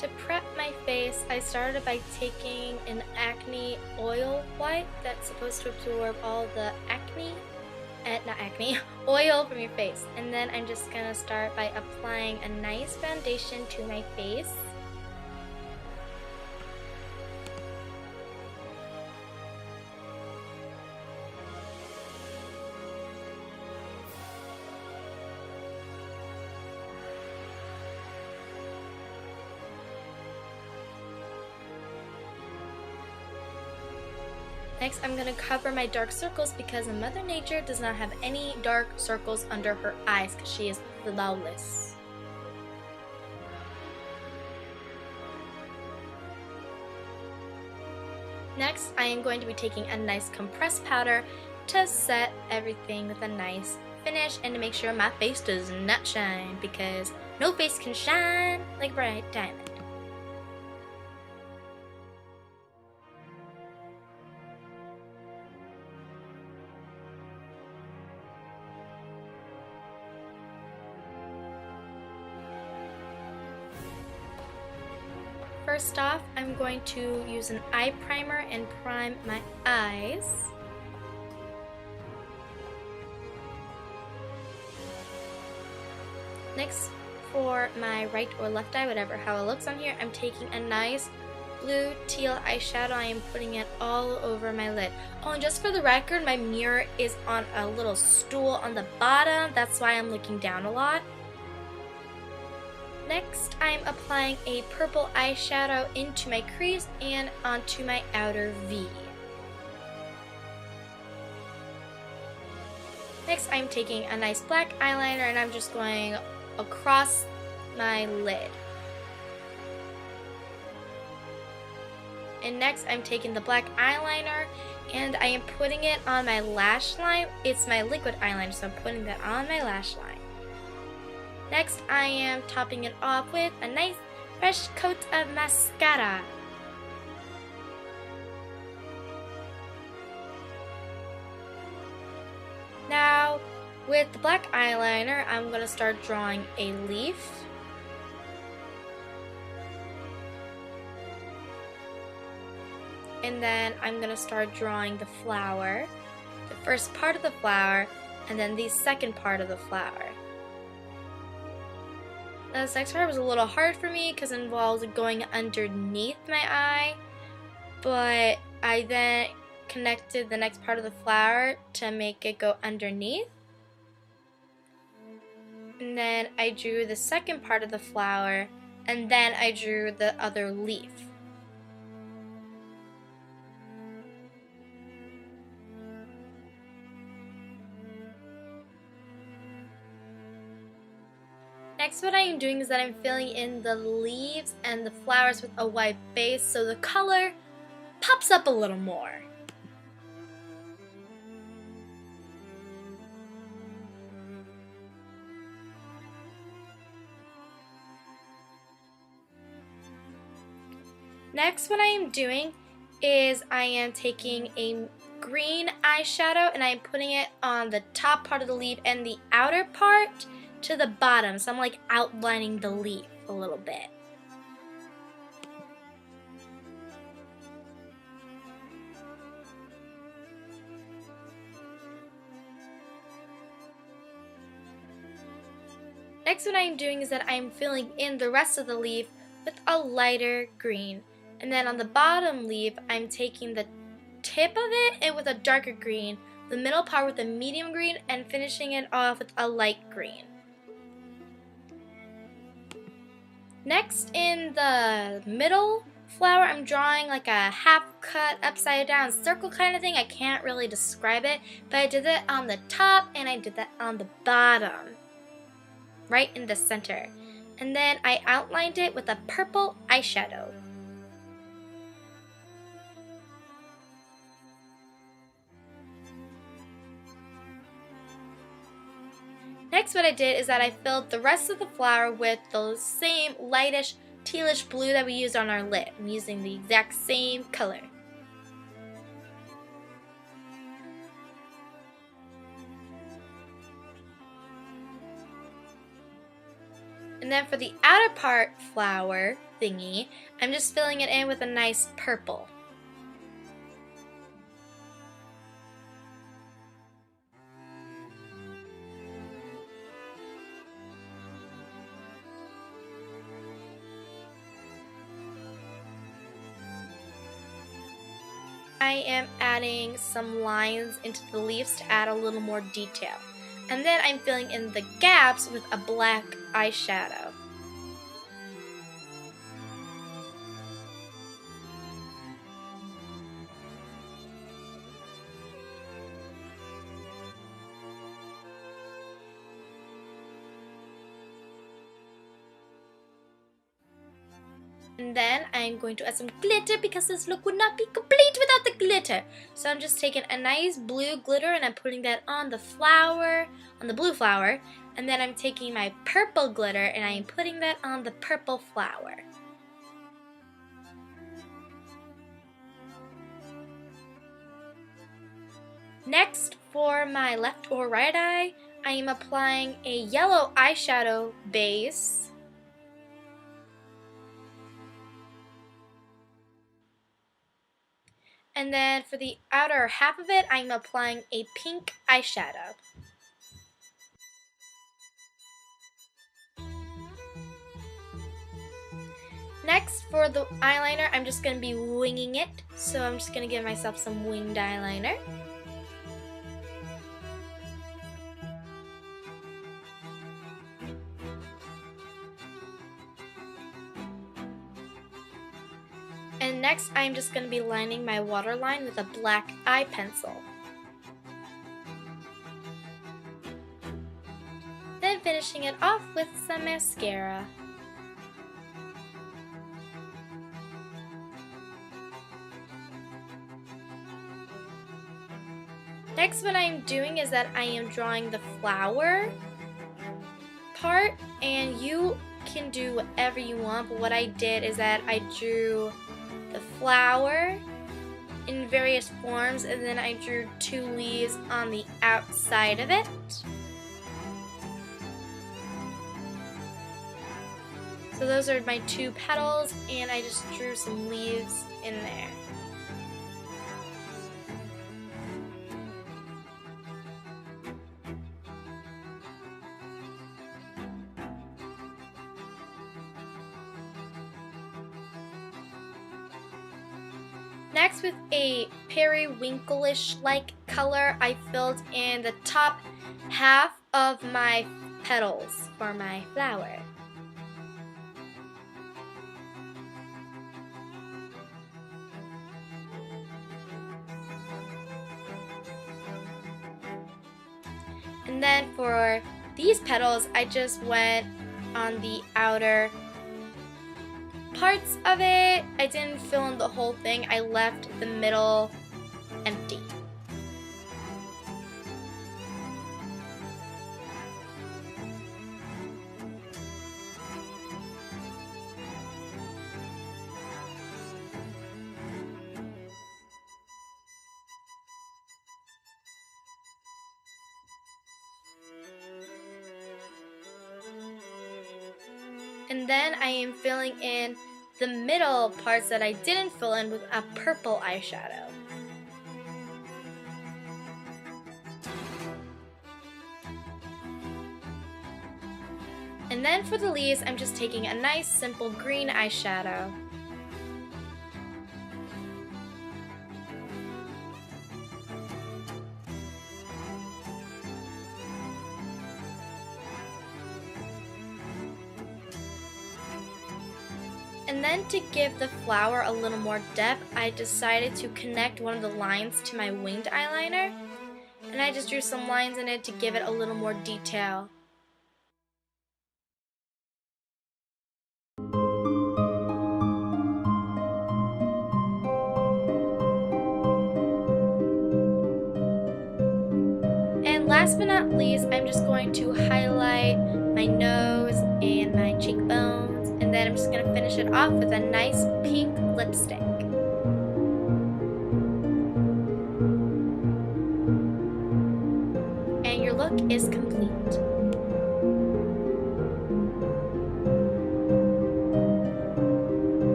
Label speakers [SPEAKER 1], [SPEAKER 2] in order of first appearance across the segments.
[SPEAKER 1] To prep my face, I started by taking an acne oil wipe that's supposed to absorb all the not acne, oil from your face. And then I'm just gonna start by applying a nice foundation to my face. Next, I'm going to cover my dark circles because Mother Nature does not have any dark circles under her eyes because she is flawless. Next, I am going to be taking a nice compressed powder to set everything with a nice finish and to make sure my face does not shine because no face can shine like a bright diamond. First off, I'm going to use an eye primer and prime my eyes. Next, for my right or left eye, how it looks on here, I'm taking a nice blue teal eyeshadow. I am putting it all over my lid. Oh, and just for the record, my mirror is on a little stool on the bottom. That's why I'm looking down a lot. Next, I'm applying a purple eyeshadow into my crease and onto my outer V. Next, I'm taking a nice black eyeliner and I'm just going across my lid. And next, I'm taking the black eyeliner and I am putting it on my lash line. It's my liquid eyeliner, so I'm putting that on my lash line. Next, I am topping it off with a nice fresh coat of mascara. Now, with the black eyeliner, I'm going to start drawing a leaf. And then I'm going to start drawing the flower, the first part of the flower, and then the second part of the flower. Now, this next part was a little hard for me because it involves going underneath my eye, but I then connected the next part of the flower to make it go underneath. And then I drew the second part of the flower, and then I drew the other leaf. Next, what I am doing is that I'm filling in the leaves and the flowers with a white base so the color pops up a little more. Next, what I am doing is I am taking a green eyeshadow and I'm putting it on the top part of the leaf and the outer part to the bottom, so I'm like outlining the leaf a little bit. Next, what I'm doing is that I'm filling in the rest of the leaf with a lighter green, and then on the bottom leaf I'm taking the tip of it and with a darker green, the middle part with a medium green, and finishing it off with a light green. Next, in the middle flower, I'm drawing like a half cut upside down circle kind of thing. I can't really describe it, but I did that on the top and I did that on the bottom, right in the center. And then I outlined it with a purple eyeshadow. Next, what I did is that I filled the rest of the flower with the same lightish tealish blue that we used on our lid. I'm using the exact same color. And then for the outer part flower thingy, I'm just filling it in with a nice purple. I am adding some lines into the leaves to add a little more detail. And then I'm filling in the gaps with a black eyeshadow. And then I'm going to add some glitter because this look would not be complete without the glitter. So I'm just taking a nice blue glitter and I'm putting that on the flower, on the blue flower. And then I'm taking my purple glitter and I'm putting that on the purple flower. Next, for my left or right eye, I am applying a yellow eyeshadow base. And then for the outer half of it, I'm applying a pink eyeshadow. Next, for the eyeliner, I'm just going to be winging it. So I'm just going to give myself some winged eyeliner. And next, I'm just going to be lining my waterline with a black eye pencil. Then finishing it off with some mascara. Next, what I'm doing is that I am drawing the flower part, and you can do whatever you want, but what I did is that I drew the flower in various forms, and then I drew 2 leaves on the outside of it. So those are my 2 petals, and I just drew some leaves in there. Next, with a periwinkle-ish like color, I filled in the top half of my petals for my flower. And then for these petals, I just went on the outer parts of it. I didn't fill in the whole thing. I left the middle empty. And then I am filling in the middle parts that I didn't fill in with a purple eyeshadow. And then for the leaves, I'm just taking a nice simple green eyeshadow. And then to give the flower a little more depth, I decided to connect one of the lines to my winged eyeliner. And I just drew some lines in it to give it a little more detail. And last but not least, I'm just going to highlight my nose and my cheekbones. And then I'm just going to finish it off with a nice pink lipstick. And your look is complete.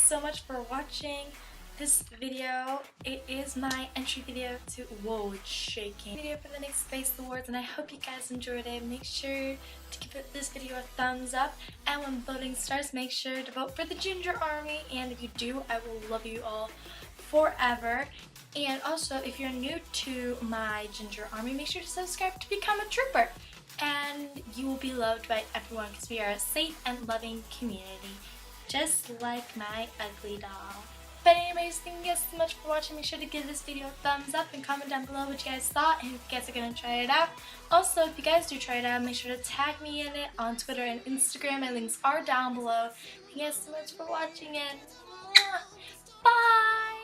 [SPEAKER 1] so much for watching this video. It is my entry video to, whoa, it's shaking, video for the Nyx Face Awards, and I hope you guys enjoyed it. Make sure to give this video a thumbs up, and when voting starts, make sure to vote for the Ginger Army, and if you do, I will love you all forever. And also, if you're new to my Ginger Army, make sure to subscribe to become a trooper, and you will be loved by everyone because we are a safe and loving community, just like my ugly doll. But anyways, thank you guys so much for watching. Make sure to give this video a thumbs up and comment down below what you guys thought and if you guys are going to try it out. Also, if you guys do try it out, make sure to tag me in it on Twitter and Instagram. My links are down below. Thank you guys so much for watching, and bye!